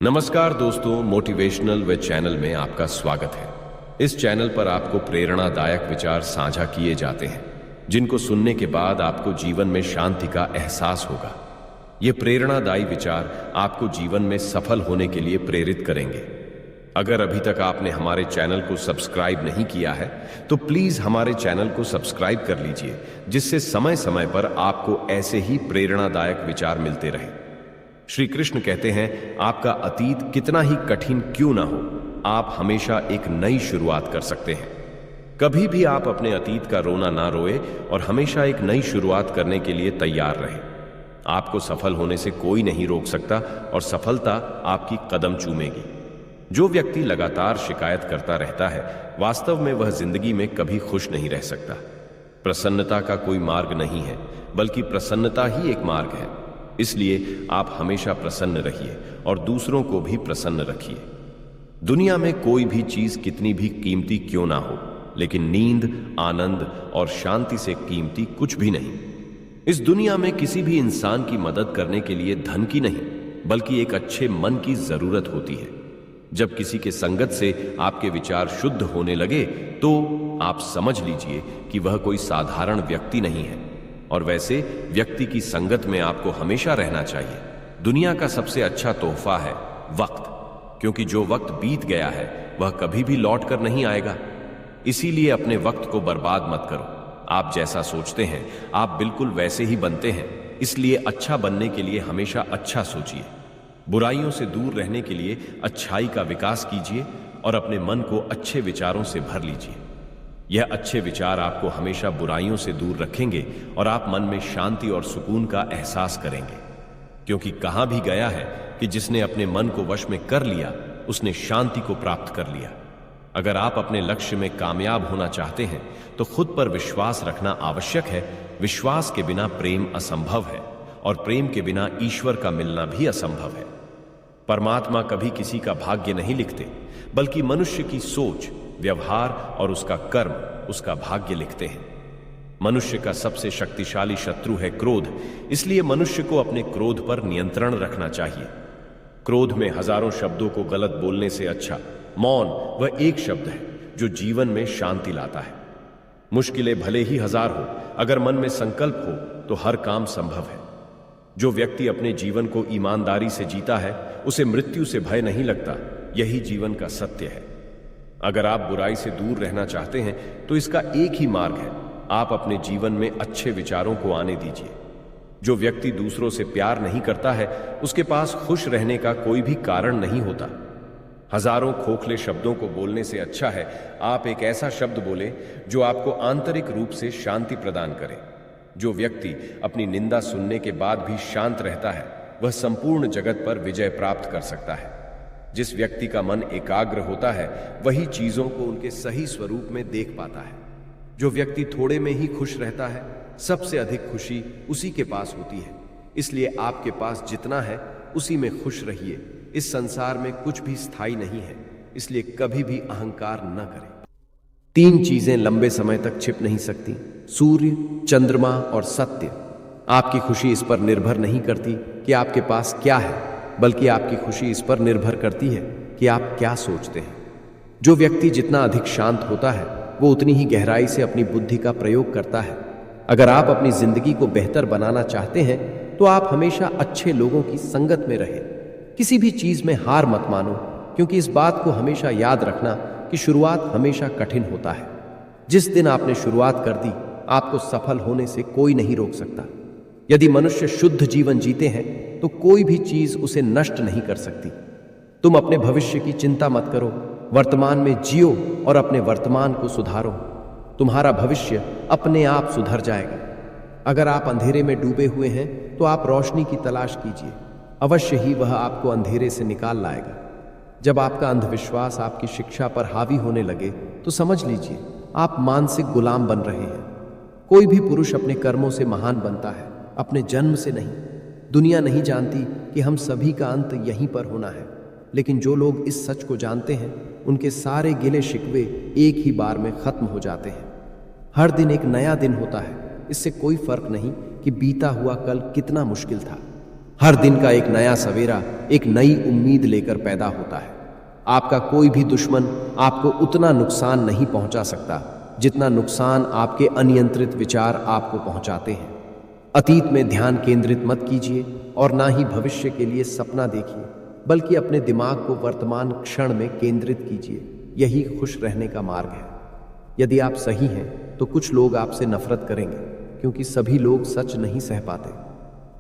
नमस्कार दोस्तों, मोटिवेशनल वे चैनल में आपका स्वागत है। इस चैनल पर आपको प्रेरणादायक विचार साझा किए जाते हैं जिनको सुनने के बाद आपको जीवन में शांति का एहसास होगा। ये प्रेरणादायी विचार आपको जीवन में सफल होने के लिए प्रेरित करेंगे। अगर अभी तक आपने हमारे चैनल को सब्सक्राइब नहीं किया है तो प्लीज हमारे चैनल को सब्सक्राइब कर लीजिए, जिससे समय समय पर आपको ऐसे ही प्रेरणादायक विचार मिलते रहे। श्री कृष्ण कहते हैं, आपका अतीत कितना ही कठिन क्यों ना हो, आप हमेशा एक नई शुरुआत कर सकते हैं। कभी भी आप अपने अतीत का रोना ना रोए और हमेशा एक नई शुरुआत करने के लिए तैयार रहें। आपको सफल होने से कोई नहीं रोक सकता और सफलता आपकी कदम चूमेगी। जो व्यक्ति लगातार शिकायत करता रहता है, वास्तव में वह जिंदगी में कभी खुश नहीं रह सकता। प्रसन्नता का कोई मार्ग नहीं है, बल्कि प्रसन्नता ही एक मार्ग है। इसलिए आप हमेशा प्रसन्न रहिए और दूसरों को भी प्रसन्न रखिए। दुनिया में कोई भी चीज कितनी भी कीमती क्यों ना हो, लेकिन नींद, आनंद और शांति से कीमती कुछ भी नहीं। इस दुनिया में किसी भी इंसान की मदद करने के लिए धन की नहीं, बल्कि एक अच्छे मन की जरूरत होती है। जब किसी के संगत से आपके विचार शुद्ध होने लगे तो आप समझ लीजिए कि वह कोई साधारण व्यक्ति नहीं है। और वैसे व्यक्ति की संगत में आपको हमेशा रहना चाहिए। दुनिया का सबसे अच्छा तोहफा है वक्त, क्योंकि जो वक्त बीत गया है वह कभी भी लौट कर नहीं आएगा। इसीलिए अपने वक्त को बर्बाद मत करो। आप जैसा सोचते हैं आप बिल्कुल वैसे ही बनते हैं। इसलिए अच्छा बनने के लिए हमेशा अच्छा सोचिए। बुराइयों से दूर रहने के लिए अच्छाई का विकास कीजिए और अपने मन को अच्छे विचारों से भर लीजिए। यह अच्छे विचार आपको हमेशा बुराइयों से दूर रखेंगे और आप मन में शांति और सुकून का एहसास करेंगे। क्योंकि कहा भी गया है कि जिसने अपने मन को वश में कर लिया उसने शांति को प्राप्त कर लिया। अगर आप अपने लक्ष्य में कामयाब होना चाहते हैं तो खुद पर विश्वास रखना आवश्यक है। विश्वास के बिना प्रेम असंभव है और प्रेम के बिना ईश्वर का मिलना भी असंभव है। परमात्मा कभी किसी का भाग्य नहीं लिखते, बल्कि मनुष्य की सोच, व्यवहार और उसका कर्म उसका भाग्य लिखते हैं। मनुष्य का सबसे शक्तिशाली शत्रु है क्रोध। इसलिए मनुष्य को अपने क्रोध पर नियंत्रण रखना चाहिए। क्रोध में हजारों शब्दों को गलत बोलने से अच्छा मौन वह एक शब्द है जो जीवन में शांति लाता है। मुश्किलें भले ही हजार हो, अगर मन में संकल्प हो तो हर काम संभव है। जो व्यक्ति अपने जीवन को ईमानदारी से जीता है उसे मृत्यु से भय नहीं लगता। यही जीवन का सत्य है। अगर आप बुराई से दूर रहना चाहते हैं तो इसका एक ही मार्ग है, आप अपने जीवन में अच्छे विचारों को आने दीजिए। जो व्यक्ति दूसरों से प्यार नहीं करता है उसके पास खुश रहने का कोई भी कारण नहीं होता। हजारों खोखले शब्दों को बोलने से अच्छा है आप एक ऐसा शब्द बोलें जो आपको आंतरिक रूप से शांति प्रदान करे। जो व्यक्ति अपनी निंदा सुनने के बाद भी शांत रहता है वह संपूर्ण जगत पर विजय प्राप्त कर सकता है। जिस व्यक्ति का मन एकाग्र होता है वही चीजों को उनके सही स्वरूप में देख पाता है। जो व्यक्ति थोड़े में ही खुश रहता है सबसे अधिक खुशी उसी के पास होती है। इसलिए आपके पास जितना है उसी में खुश रहिए। इस संसार में कुछ भी स्थायी नहीं है, इसलिए कभी भी अहंकार न करें। 3 चीजें लंबे समय तक छिप नहीं सकती, सूर्य, चंद्रमा और सत्य। आपकी खुशी इस पर निर्भर नहीं करती कि आपके पास क्या है, बल्कि आपकी खुशी इस पर निर्भर करती है कि आप क्या सोचते हैं। जो व्यक्ति जितना अधिक शांत होता है वो उतनी ही गहराई से अपनी बुद्धि का प्रयोग करता है। अगर आप अपनी जिंदगी को बेहतर बनाना चाहते हैं तो आप हमेशा अच्छे लोगों की संगत में रहें। किसी भी चीज में हार मत मानो, क्योंकि इस बात को हमेशा याद रखना कि शुरुआत हमेशा कठिन होता है। जिस दिन आपने शुरुआत कर दी आपको सफल होने से कोई नहीं रोक सकता। यदि मनुष्य शुद्ध जीवन जीते हैं तो कोई भी चीज उसे नष्ट नहीं कर सकती। तुम अपने भविष्य की चिंता मत करो, वर्तमान में जियो और अपने वर्तमान को सुधारो। तुम्हारा भविष्य अपने आप सुधर जाएगा। अगर आप अंधेरे में डूबे हुए हैं तो आप रोशनी की तलाश कीजिए, अवश्य ही वह आपको अंधेरे से निकाल लाएगा। जब आपका अंधविश्वास आपकी शिक्षा पर हावी होने लगे तो समझ लीजिए आप मानसिक गुलाम बन रहे हैं। कोई भी पुरुष अपने कर्मों से महान बनता है, अपने जन्म से नहीं। दुनिया नहीं जानती कि हम सभी का अंत यहीं पर होना है, लेकिन जो लोग इस सच को जानते हैं उनके सारे गिले शिकवे एक ही बार में खत्म हो जाते हैं। हर दिन एक नया दिन होता है। इससे कोई फर्क नहीं कि बीता हुआ कल कितना मुश्किल था। हर दिन का एक नया सवेरा एक नई उम्मीद लेकर पैदा होता है। आपका कोई भी दुश्मन आपको उतना नुकसान नहीं पहुंचा सकता जितना नुकसान आपके अनियंत्रित विचार आपको पहुंचाते हैं। अतीत में ध्यान केंद्रित मत कीजिए और ना ही भविष्य के लिए सपना देखिए, बल्कि अपने दिमाग को वर्तमान क्षण में केंद्रित कीजिए। यही खुश रहने का मार्ग है। यदि आप सही हैं तो कुछ लोग आपसे नफरत करेंगे, क्योंकि सभी लोग सच नहीं सह पाते।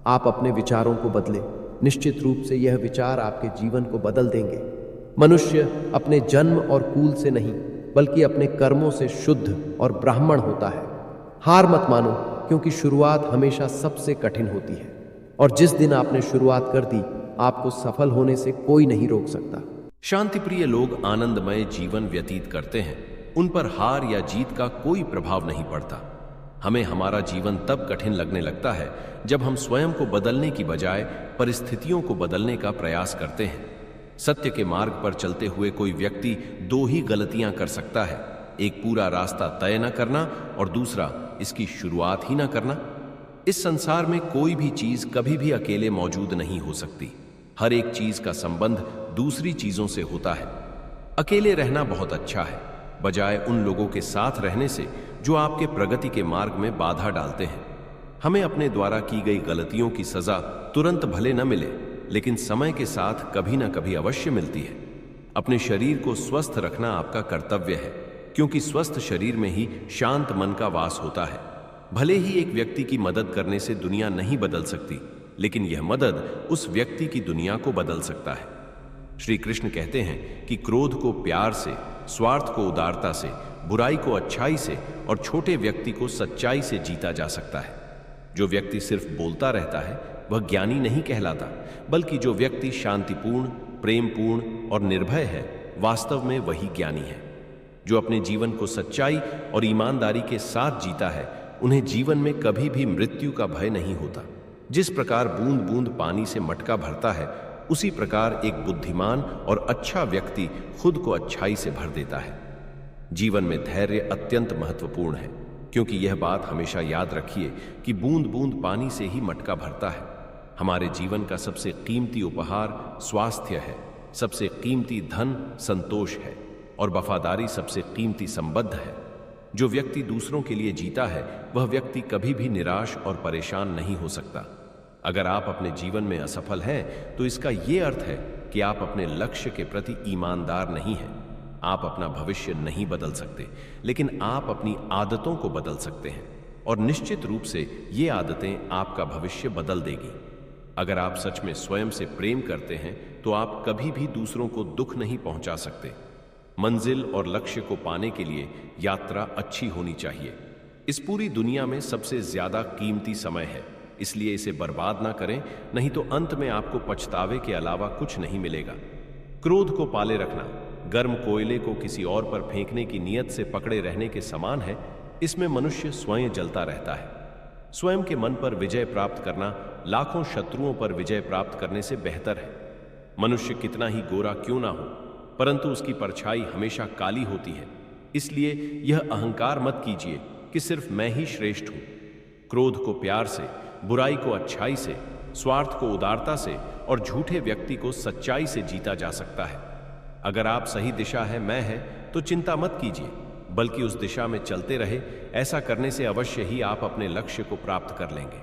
आप अपने विचारों को बदलें, निश्चित रूप से यह विचार आपके जीवन को बदल देंगे। मनुष्य अपने जन्म और कुल से नहीं, बल्कि अपने कर्मों से शुद्ध और ब्राह्मण होता है। हार मत मानो, क्योंकि शुरुआत हमेशा सबसे कठिन होती है, और जिस दिन आपने शुरुआत कर दी, आपको सफल होने से कोई नहीं रोक सकता। शांतिप्रिय लोग आनंदमय जीवन व्यतीत करते हैं। उन पर हार या जीत का कोई प्रभाव नहीं पड़ता। हमें हमारा जीवन तब कठिन लगने लगता है जब हम स्वयं को बदलने की बजाय परिस्थितियों को बदलने का प्रयास करते हैं। सत्य के मार्ग पर चलते हुए कोई व्यक्ति दो ही गलतियां कर सकता है, एक पूरा रास्ता तय न करना और दूसरा इसकी शुरुआत ही न करना। इस संसार में कोई भी चीज कभी भी अकेले मौजूद नहीं हो सकती। हर एक चीज का संबंध दूसरी चीजों से होता है। अकेले रहना बहुत अच्छा है, बजाय उन लोगों के साथ रहने से जो आपके प्रगति के मार्ग में बाधा डालते हैं। हमें अपने द्वारा की गई गलतियों की सजा तुरंत भले न मिले, लेकिन समय के साथ कभी न कभी अवश्य मिलती है। अपने शरीर को स्वस्थ रखना आपका कर्तव्य है, क्योंकि स्वस्थ शरीर में ही शांत मन का वास होता है। भले ही एक व्यक्ति की मदद करने से दुनिया नहीं बदल सकती, लेकिन यह मदद उस व्यक्ति की दुनिया को बदल सकता है। श्री कृष्ण कहते हैं कि क्रोध को प्यार से, स्वार्थ को उदारता से, बुराई को अच्छाई से और छोटे व्यक्ति को सच्चाई से जीता जा सकता है। जो व्यक्ति सिर्फ बोलता रहता है वह ज्ञानी नहीं कहलाता, बल्कि जो व्यक्ति शांतिपूर्ण, प्रेमपूर्ण और निर्भय है, वास्तव में वही ज्ञानी है। जो अपने जीवन को सच्चाई और ईमानदारी के साथ जीता है, उन्हें जीवन में कभी भी मृत्यु का भय नहीं होता। जिस प्रकार बूंद बूंद पानी से मटका भरता है, उसी प्रकार एक बुद्धिमान और अच्छा व्यक्ति खुद को अच्छाई से भर देता है। जीवन में धैर्य अत्यंत महत्वपूर्ण है, क्योंकि यह बात हमेशा याद रखिए कि बूंद बूंद पानी से ही मटका भरता है। हमारे जीवन का सबसे कीमती उपहार स्वास्थ्य है, सबसे कीमती धन संतोष है और वफादारी सबसे कीमती संबंध है। जो व्यक्ति दूसरों के लिए जीता है, वह व्यक्ति कभी भी निराश और परेशान नहीं हो सकता। अगर आप अपने जीवन में असफल हैं, तो इसका यह अर्थ है कि आप अपने लक्ष्य के प्रति ईमानदार नहीं हैं। आप अपना भविष्य नहीं बदल सकते, लेकिन आप अपनी आदतों को बदल सकते हैं, और निश्चित रूप से ये आदतें आपका भविष्य बदल देगी। अगर आप सच में स्वयं से प्रेम करते हैं, तो आप कभी भी दूसरों को दुख नहीं पहुंचा सकते। मंजिल और लक्ष्य को पाने के लिए यात्रा अच्छी होनी चाहिए। इस पूरी दुनिया में सबसे ज्यादा कीमती समय है, इसलिए इसे बर्बाद ना करें, नहीं तो अंत में आपको पछतावे के अलावा कुछ नहीं मिलेगा। क्रोध को पाले रखना गर्म कोयले को किसी और पर फेंकने की नीयत से पकड़े रहने के समान है। इसमें मनुष्य स्वयं जलता रहता है। स्वयं के मन पर विजय प्राप्त करना लाखों शत्रुओं पर विजय प्राप्त करने से बेहतर है। मनुष्य कितना ही गोरा क्यों ना हो, परंतु उसकी परछाई हमेशा काली होती है। इसलिए यह अहंकार मत कीजिए कि सिर्फ मैं ही श्रेष्ठ हूं। क्रोध को प्यार से, बुराई को अच्छाई से, स्वार्थ को उदारता से और झूठे व्यक्ति को सच्चाई से जीता जा सकता है। अगर आप सही दिशा है, मैं है, तो चिंता मत कीजिए, बल्कि उस दिशा में चलते रहे। ऐसा करने से अवश्य ही आप अपने लक्ष्य को प्राप्त कर लेंगे।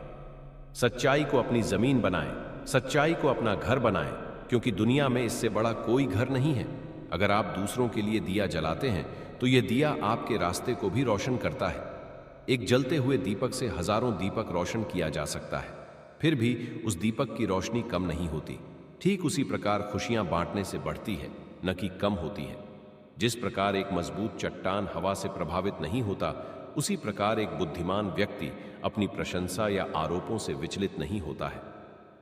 सच्चाई को अपनी जमीन बनाएं, सच्चाई को अपना घर बनाएं, क्योंकि दुनिया में इससे बड़ा कोई घर नहीं है। अगर आप दूसरों के लिए दिया जलाते हैं, तो यह दिया आपके रास्ते को भी रोशन करता है। एक जलते हुए दीपक से हजारों दीपक रोशन किया जा सकता है, फिर भी उस दीपक की रोशनी कम नहीं होती। ठीक उसी प्रकार खुशियां बांटने से बढ़ती है, न कि कम होती है। जिस प्रकार एक मजबूत चट्टान हवा से प्रभावित नहीं होता, उसी प्रकार एक बुद्धिमान व्यक्ति अपनी प्रशंसा या आरोपों से विचलित नहीं होता है।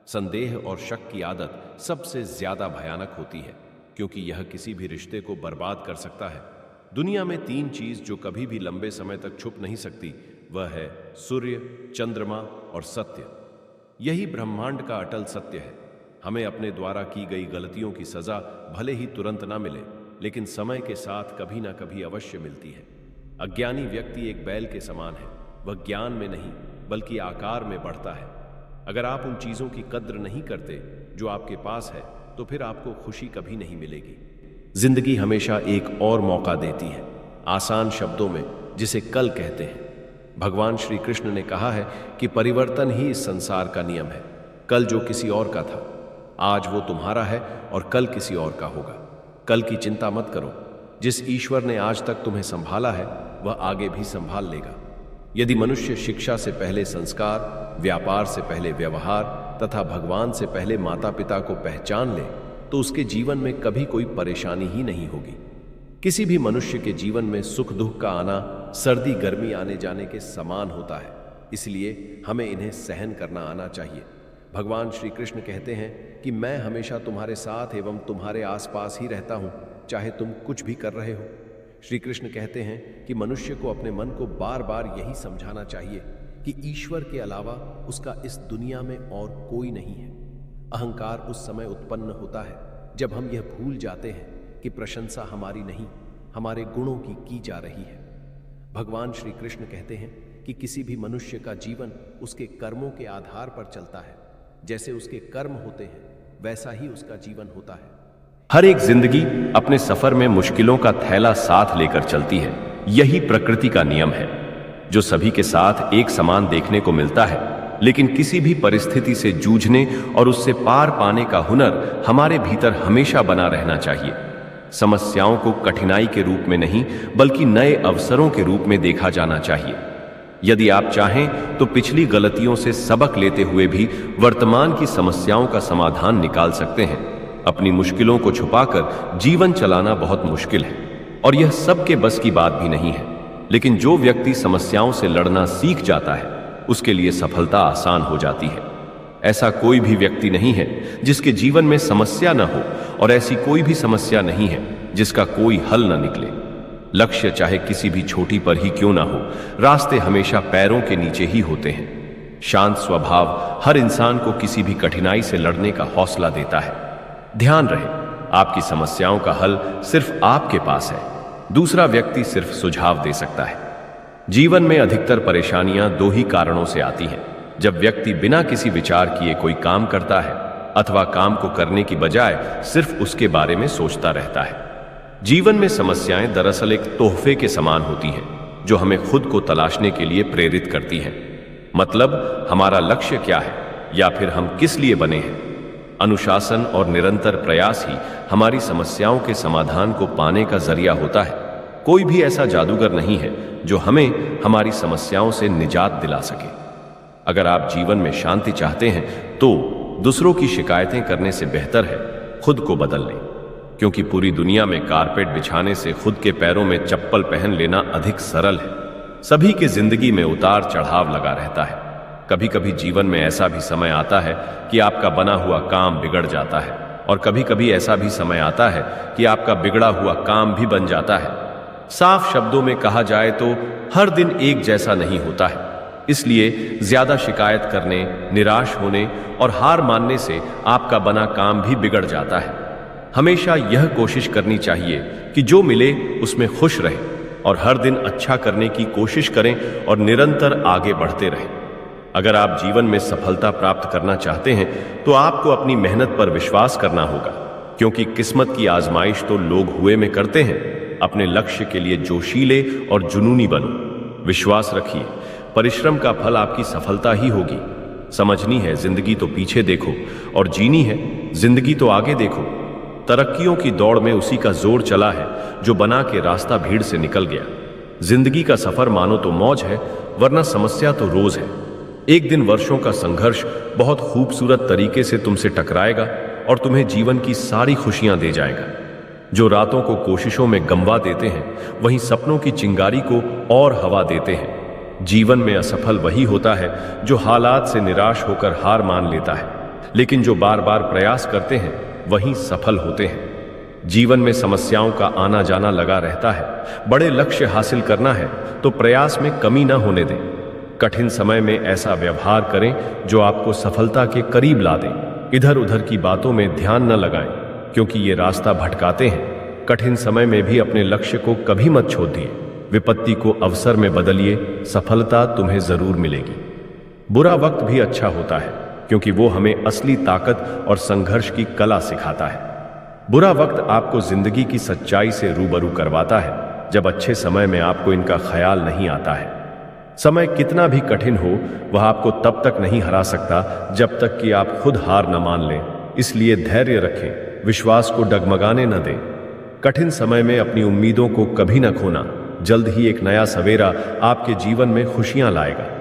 संदेह और शक की आदत सबसे ज्यादा भयानक होती है, क्योंकि यह किसी भी रिश्ते को बर्बाद कर सकता है। दुनिया में तीन चीज जो कभी भी लंबे समय तक छुप नहीं सकती, वह है सूर्य, चंद्रमा और सत्य। यही ब्रह्मांड का अटल सत्य है। हमें अपने द्वारा की गई गलतियों की सजा भले ही तुरंत ना मिले, लेकिन समय के साथ कभी ना कभी अवश्य मिलती है। अज्ञानी व्यक्ति एक बैल के समान है। वह ज्ञान में नहीं, बल्कि आकार में बढ़ता है। अगर आप उन चीजों की कद्र नहीं करते जो आपके पास है, तो फिर आपको खुशी कभी नहीं मिलेगी। जिंदगी हमेशा एक और मौका देती है, आसान शब्दों में जिसे कल कहते हैं। भगवान श्री कृष्ण ने कहा है कि परिवर्तन ही इस संसार का नियम है। कल जो किसी और का था, आज वो तुम्हारा है और कल किसी और का होगा। कल की चिंता मत करो। जिस ईश्वर ने आज तक तुम्हें संभाला है, वह आगे भी संभाल लेगा। यदि मनुष्य शिक्षा से पहले संस्कार, व्यापार से पहले व्यवहार तथा भगवान से पहले माता पिता को पहचान ले, तो उसके जीवन में कभी कोई परेशानी ही नहीं होगी। किसी भी मनुष्य के जीवन में सुख दुख का आना सर्दी गर्मी आने जाने के समान होता है, इसलिए हमें इन्हें सहन करना आना चाहिए। भगवान श्री कृष्ण कहते हैं कि मैं हमेशा तुम्हारे साथ एवं तुम्हारे आसपास ही रहता हूं, चाहे तुम कुछ भी कर रहे हो। श्री कृष्ण कहते हैं कि मनुष्य को अपने मन को बार बार यही समझाना चाहिए कि ईश्वर के अलावा उसका इस दुनिया में और कोई नहीं है। अहंकार उस समय उत्पन्न होता है जब हम यह भूल जाते हैं कि प्रशंसा हमारी नहीं, हमारे गुणों की जा रही है। भगवान श्री कृष्ण कहते हैं कि किसी भी मनुष्य का जीवन उसके कर्मों के आधार पर चलता है। जैसे उसके कर्म होते हैं, वैसा ही उसका जीवन होता है। हर एक जिंदगी अपने सफर में मुश्किलों का थैला साथ लेकर चलती है। यही प्रकृति का नियम है, जो सभी के साथ एक समान देखने को मिलता है। लेकिन किसी भी परिस्थिति से जूझने और उससे पार पाने का हुनर हमारे भीतर हमेशा बना रहना चाहिए। समस्याओं को कठिनाई के रूप में नहीं, बल्कि नए अवसरों के रूप में देखा जाना चाहिए। यदि आप चाहें तो पिछली गलतियों से सबक लेते हुए भी वर्तमान की समस्याओं का समाधान निकाल सकते हैं। अपनी मुश्किलों को छुपाकर जीवन चलाना बहुत मुश्किल है और यह सबके बस की बात भी नहीं है। लेकिन जो व्यक्ति समस्याओं से लड़ना सीख जाता है, उसके लिए सफलता आसान हो जाती है। ऐसा कोई भी व्यक्ति नहीं है जिसके जीवन में समस्या न हो, और ऐसी कोई भी समस्या नहीं है जिसका कोई हल न निकले। लक्ष्य चाहे किसी भी छोटी पर ही क्यों ना हो, रास्ते हमेशा पैरों के नीचे ही होते हैं। शांत स्वभाव हर इंसान को किसी भी कठिनाई से लड़ने का हौसला देता है। ध्यान रहे, आपकी समस्याओं का हल सिर्फ आपके पास है, दूसरा व्यक्ति सिर्फ सुझाव दे सकता है। जीवन में अधिकतर परेशानियां दो ही कारणों से आती हैं। जब व्यक्ति बिना किसी विचार किए कोई काम करता है, अथवा काम को करने की बजाय सिर्फ उसके बारे में सोचता रहता है। जीवन में समस्याएं दरअसल एक तोहफे के समान होती हैं, जो हमें खुद को तलाशने के लिए प्रेरित करती हैं। मतलब हमारा लक्ष्य क्या है, या फिर हम किस लिए बने हैं। अनुशासन और निरंतर प्रयास ही हमारी समस्याओं के समाधान को पाने का जरिया होता है। कोई भी ऐसा जादूगर नहीं है जो हमें हमारी समस्याओं से निजात दिला सके। अगर आप जीवन में शांति चाहते हैं, तो दूसरों की शिकायतें करने से बेहतर है खुद को बदल लें, क्योंकि पूरी दुनिया में कारपेट बिछाने से खुद के पैरों में चप्पल पहन लेना अधिक सरल है। सभी की जिंदगी में उतार चढ़ाव लगा रहता है। कभी कभी जीवन में ऐसा भी समय आता है कि आपका बना हुआ काम बिगड़ जाता है, और कभी कभी ऐसा भी समय आता है कि आपका बिगड़ा हुआ काम भी बन जाता है। साफ शब्दों में कहा जाए तो हर दिन एक जैसा नहीं होता है। इसलिए ज्यादा शिकायत करने, निराश होने और हार मानने से आपका बना काम भी बिगड़ जाता है। हमेशा यह कोशिश करनी चाहिए कि जो मिले उसमें खुश रहें और हर दिन अच्छा करने की कोशिश करें और निरंतर आगे बढ़ते रहें। अगर आप जीवन में सफलता प्राप्त करना चाहते हैं, तो आपको अपनी मेहनत पर विश्वास करना होगा, क्योंकि किस्मत की आजमाइश तो लोग हुए में करते हैं। अपने लक्ष्य के लिए जोशीले और जुनूनी बनो। विश्वास रखिए, परिश्रम का फल आपकी सफलता ही होगी। समझनी है जिंदगी तो पीछे देखो, और जीनी है जिंदगी तो आगे देखो। तरक्कियों की दौड़ में उसी का जोर चला है जो बना के रास्ता भीड़ से निकल गया। जिंदगी का सफर मानो तो मौज है, वरना समस्या तो रोज है। एक दिन वर्षों का संघर्ष बहुत खूबसूरत तरीके से तुमसे टकराएगा और तुम्हें जीवन की सारी खुशियां दे जाएगा। जो रातों को कोशिशों में गंवा देते हैं, वहीं सपनों की चिंगारी को और हवा देते हैं। जीवन में असफल वही होता है जो हालात से निराश होकर हार मान लेता है, लेकिन जो बार बार प्रयास करते हैं वही सफल होते हैं। जीवन में समस्याओं का आना जाना लगा रहता है। बड़े लक्ष्य हासिल करना है तो प्रयास में कमी न होने दें। कठिन समय में ऐसा व्यवहार करें जो आपको सफलता के करीब ला दे। इधर उधर की बातों में ध्यान न लगाएं, क्योंकि ये रास्ता भटकाते हैं। कठिन समय में भी अपने लक्ष्य को कभी मत छोड़ दिए। विपत्ति को अवसर में बदलिए, सफलता तुम्हें जरूर मिलेगी। बुरा वक्त भी अच्छा होता है, क्योंकि वो हमें असली ताकत और संघर्ष की कला सिखाता है। बुरा वक्त आपको जिंदगी की सच्चाई से रूबरू करवाता है, जब अच्छे समय में आपको इनका ख्याल नहीं आता है। समय कितना भी कठिन हो, वह आपको तब तक नहीं हरा सकता जब तक कि आप खुद हार न मान लें। इसलिए धैर्य रखें, विश्वास को डगमगाने न दें। कठिन समय में अपनी उम्मीदों को कभी न खोना। जल्द ही एक नया सवेरा आपके जीवन में खुशियां लाएगा।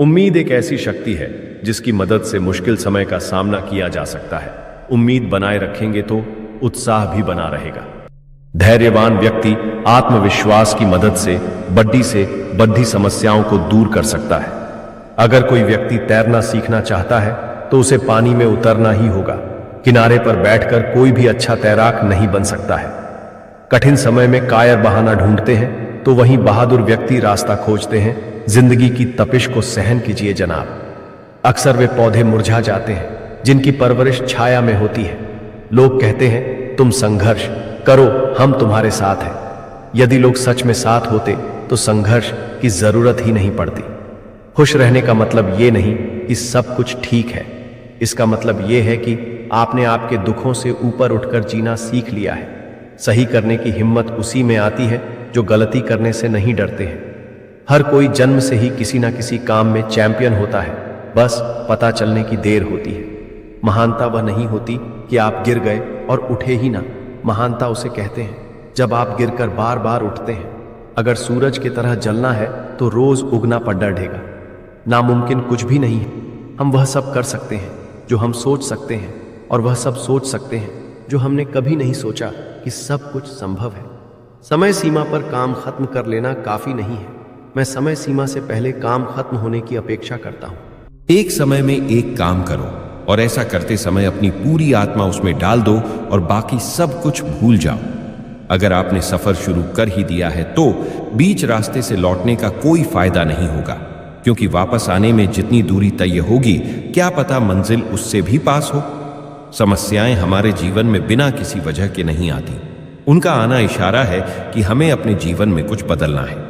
उम्मीद एक ऐसी शक्ति है जिसकी मदद से मुश्किल समय का सामना किया जा सकता है। उम्मीद बनाए रखेंगे तो उत्साह भी बना रहेगा। धैर्यवान व्यक्ति आत्मविश्वास की मदद से बड़ी समस्याओं को दूर कर सकता है। अगर कोई व्यक्ति तैरना सीखना चाहता है तो उसे पानी में उतरना ही होगा। किनारे पर बैठकर कोई भी अच्छा तैराक नहीं बन सकता है। कठिन समय में कायर बहाना ढूंढते हैं तो वहीं बहादुर व्यक्ति रास्ता खोजते हैं। जिंदगी की तपिश को सहन कीजिए जनाब। अक्सर वे पौधे मुरझा जाते हैं जिनकी परवरिश छाया में होती है। लोग कहते हैं तुम संघर्ष करो, हम तुम्हारे साथ हैं। यदि लोग सच में साथ होते तो संघर्ष की जरूरत ही नहीं पड़ती। खुश रहने का मतलब ये नहीं कि सब कुछ ठीक है। इसका मतलब ये है कि आपने आपके दुखों से ऊपर उठकर जीना सीख लिया है। सही करने की हिम्मत उसी में आती है जो गलती करने से नहीं डरते हैं। हर कोई जन्म से ही किसी ना किसी काम में चैंपियन होता है, बस पता चलने की देर होती है। महानता वह नहीं होती कि आप गिर गए और उठे ही ना। महानता उसे कहते हैं जब आप गिरकर बार बार उठते हैं। अगर सूरज की तरह जलना है तो रोज उगना पर डरेगा। नामुमकिन कुछ भी नहीं है। हम वह सब कर सकते हैं जो हम सोच सकते हैं, और वह सब सोच सकते हैं जो हमने कभी नहीं सोचा कि सब कुछ संभव है। समय सीमा पर काम खत्म कर लेना काफी नहीं है। मैं समय सीमा से पहले काम खत्म होने की अपेक्षा करता हूं। एक समय में एक काम करो और ऐसा करते समय अपनी पूरी आत्मा उसमें डाल दो और बाकी सब कुछ भूल जाओ। अगर आपने सफर शुरू कर ही दिया है तो बीच रास्ते से लौटने का कोई फायदा नहीं होगा, क्योंकि वापस आने में जितनी दूरी तय होगी क्या पता मंजिल उससे भी पास हो। समस्याएं हमारे जीवन में बिना किसी वजह के नहीं आती। उनका आना इशारा है कि हमें अपने जीवन में कुछ बदलना है।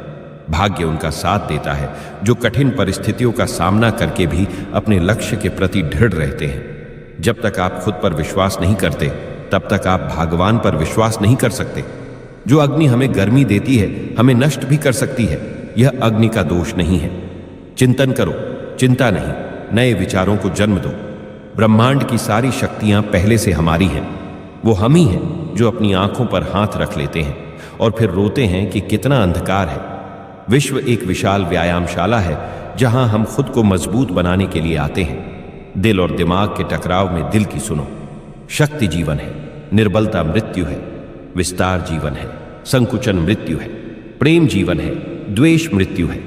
भाग्य उनका साथ देता है जो कठिन परिस्थितियों का सामना करके भी अपने लक्ष्य के प्रति दृढ़ रहते हैं। जब तक आप खुद पर विश्वास नहीं करते तब तक आप भगवान पर विश्वास नहीं कर सकते। जो अग्नि हमें गर्मी देती है हमें नष्ट भी कर सकती है। यह अग्नि का दोष नहीं है। चिंतन करो, चिंता नहीं। नए विचारों को जन्म दो। ब्रह्मांड की सारी शक्तियां पहले से हमारी हैं। वो हम ही हैं जो अपनी आंखों पर हाथ रख लेते हैं और फिर रोते हैं कि कितना अंधकार है। विश्व एक विशाल व्यायामशाला है जहां हम खुद को मजबूत बनाने के लिए आते हैं। दिल और दिमाग के टकराव में दिल की सुनो। शक्ति जीवन है, निर्बलता मृत्यु है। विस्तार जीवन है, संकुचन मृत्यु है। प्रेम जीवन है, द्वेष मृत्यु है।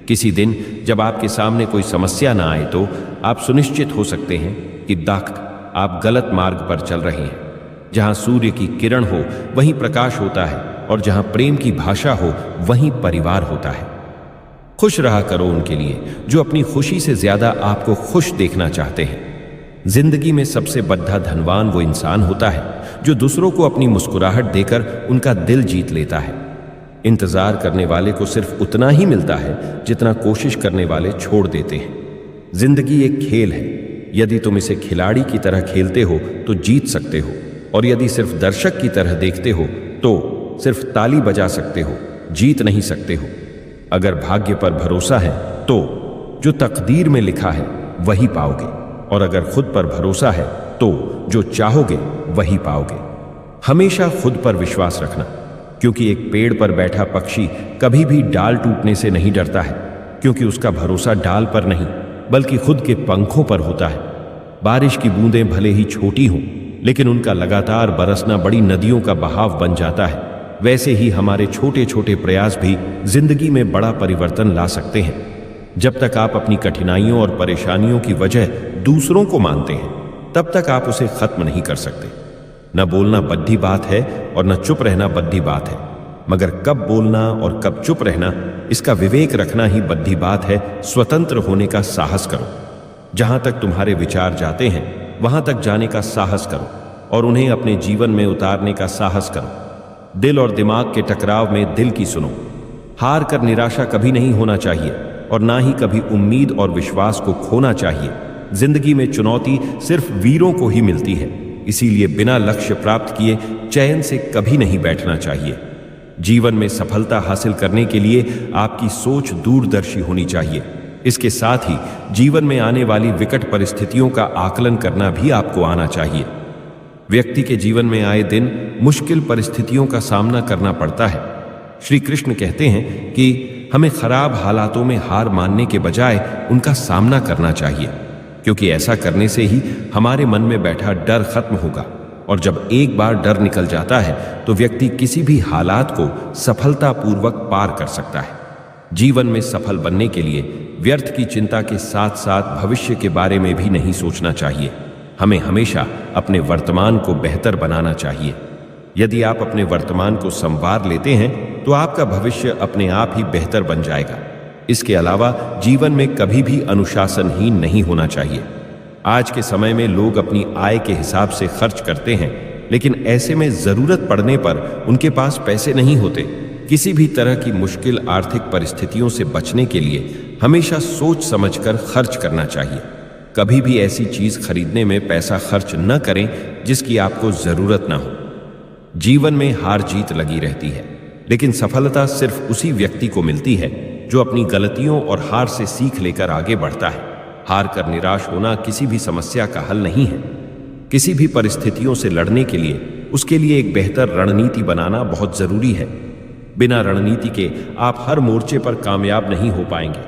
किसी दिन जब आपके सामने कोई समस्या ना आए तो आप सुनिश्चित हो सकते हैं कि आप गलत मार्ग पर चल रहे हैं। जहां सूर्य की किरण हो वहीं प्रकाश होता है, और जहां प्रेम की भाषा हो वहीं परिवार होता है। खुश रहा करो उनके लिए जो अपनी खुशी से ज्यादा आपको खुश देखना चाहते हैं। जिंदगी में सबसे बड़ा धनवान वो इंसान होता है जो दूसरों को अपनी मुस्कुराहट देकर उनका दिल जीत लेता है। इंतजार करने वाले को सिर्फ उतना ही मिलता है जितना कोशिश करने वाले छोड़ देते हैं। जिंदगी एक खेल है। यदि तुम इसे खिलाड़ी की तरह खेलते हो तो जीत सकते हो, और यदि सिर्फ दर्शक की तरह देखते हो तो सिर्फ ताली बजा सकते हो, जीत नहीं सकते हो। अगर भाग्य पर भरोसा है तो जो तकदीर में लिखा है वही पाओगे, और अगर खुद पर भरोसा है तो जो चाहोगे वही पाओगे। हमेशा खुद पर विश्वास रखना, क्योंकि एक पेड़ पर बैठा पक्षी कभी भी डाल टूटने से नहीं डरता है, क्योंकि उसका भरोसा डाल पर नहीं बल्कि खुद के पंखों पर होता है। बारिश की बूंदें भले ही छोटी हों, लेकिन उनका लगातार बरसना बड़ी नदियों का बहाव बन जाता है। वैसे ही हमारे छोटे छोटे प्रयास भी जिंदगी में बड़ा परिवर्तन ला सकते हैं। जब तक आप अपनी कठिनाइयों और परेशानियों की वजह दूसरों को मानते हैं तब तक आप उसे खत्म नहीं कर सकते। न बोलना बद्धी बात है और न चुप रहना बद्धी बात है, मगर कब बोलना और कब चुप रहना इसका विवेक रखना ही बद्धी बात है। स्वतंत्र होने का साहस करो। जहां तक तुम्हारे विचार जाते हैं वहां तक जाने का साहस करो और उन्हें अपने जीवन में उतारने का साहस करो। दिल और दिमाग के टकराव में दिल की सुनो। हार कर निराशा कभी नहीं होना चाहिए, और ना ही कभी उम्मीद और विश्वास को खोना चाहिए। जिंदगी में चुनौती सिर्फ वीरों को ही मिलती है, इसीलिए बिना लक्ष्य प्राप्त किए चैन से कभी नहीं बैठना चाहिए। जीवन में सफलता हासिल करने के लिए आपकी सोच दूरदर्शी होनी चाहिए। इसके साथ ही जीवन में आने वाली विकट परिस्थितियों का आकलन करना भी आपको आना चाहिए। व्यक्ति के जीवन में आए दिन मुश्किल परिस्थितियों का सामना करना पड़ता है। श्री कृष्ण कहते हैं कि हमें खराब हालातों में हार मानने के बजाय उनका सामना करना चाहिए, क्योंकि ऐसा करने से ही हमारे मन में बैठा डर खत्म होगा। और जब एक बार डर निकल जाता है तो व्यक्ति किसी भी हालात को सफलतापूर्वक पार कर सकता है। जीवन में सफल बनने के लिए व्यर्थ की चिंता के साथ साथ भविष्य के बारे में भी नहीं सोचना चाहिए। हमें हमेशा अपने वर्तमान को बेहतर बनाना चाहिए। यदि आप अपने वर्तमान को संवार लेते हैं तो आपका भविष्य अपने आप ही बेहतर बन जाएगा। इसके अलावा जीवन में कभी भी अनुशासनहीन नहीं होना चाहिए। आज के समय में लोग अपनी आय के हिसाब से खर्च करते हैं, लेकिन ऐसे में जरूरत पड़ने पर उनके पास पैसे नहीं होते। किसी भी तरह की मुश्किल आर्थिक परिस्थितियों से बचने के लिए हमेशा सोच समझकर खर्च करना चाहिए। कभी भी ऐसी चीज खरीदने में पैसा खर्च न करें जिसकी आपको जरूरत ना हो। जीवन में हार जीत लगी रहती है, लेकिन सफलता सिर्फ उसी व्यक्ति को मिलती है जो अपनी गलतियों और हार से सीख लेकर आगे बढ़ता है। हार कर निराश होना किसी भी समस्या का हल नहीं है। किसी भी परिस्थितियों से लड़ने के लिए उसके लिए एक बेहतर रणनीति बनाना बहुत जरूरी है। बिना रणनीति के आप हर मोर्चे पर कामयाब नहीं हो पाएंगे।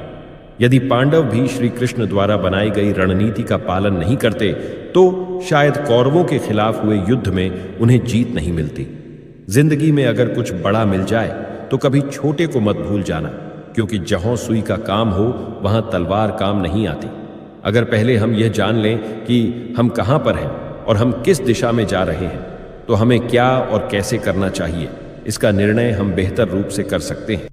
यदि पांडव भी श्री कृष्ण द्वारा बनाई गई रणनीति का पालन नहीं करते तो शायद कौरवों के खिलाफ हुए युद्ध में उन्हें जीत नहीं मिलती। जिंदगी में अगर कुछ बड़ा मिल जाए तो कभी छोटे को मत भूल जाना, क्योंकि जहां सुई का काम हो वहां तलवार काम नहीं आती। अगर पहले हम यह जान लें कि हम कहां पर हैं और हम किस दिशा में जा रहे हैं, तो हमें क्या और कैसे करना चाहिए, इसका निर्णय हम बेहतर रूप से कर सकते हैं।